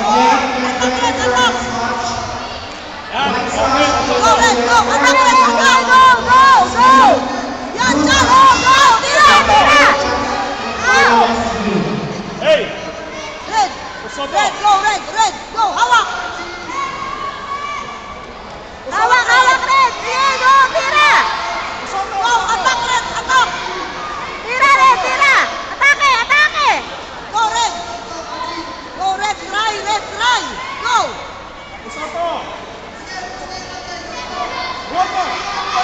Attack red, attack! Yan, okay. Go red, go! Attack red, attack! Go, go, go! Yan, dyan! Go, go! Tira, tira! Hey! Red! Soto. Red, go, red, red! Go, hawak! Hawak, hawak, red! Sige, go, tira! Go, attack red, attack! Tira, red, tira! Atake, atake! Go, red! Go, red, try, go! Soto. Water.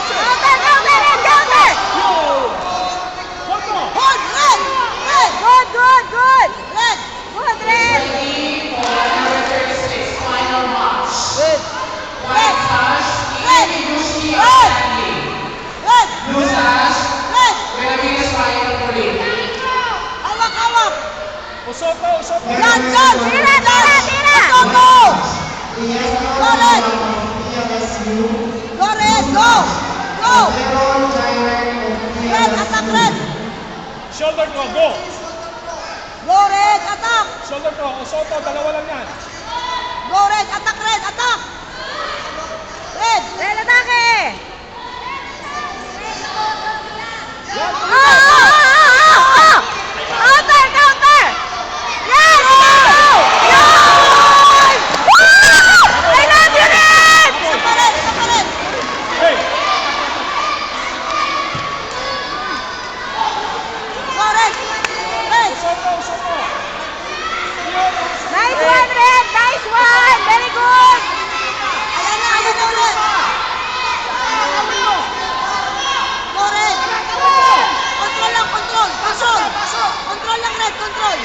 Counter, counter, red, counter! Yo! Water. Hold, red! Red! Good, good, good! Red! Good, red! Red! Red! Red! Red! Red! Hawak, hawak! Soto, Soto. Yan, yan! Tira, tira, tira! Soto! Go, red! Go, red! Go! Go! Red, attack red! Shoulder to, go. Go, red, attack! Shoulder to, Soto, dalawa lang yan. Go, red, attack red, attack! Red! Red, atake! Yan, Counter, counter! Yes! Go! Yun! Woo! I love you, Red! Isa pa red, isa pa red! Hey! Go, red! Red! Soto, Soto. Yan. Nice one, Red! Nice one! Very good! Ayan na ulit! Go, red! Control lang, control! Pasok! Control lang, red, control!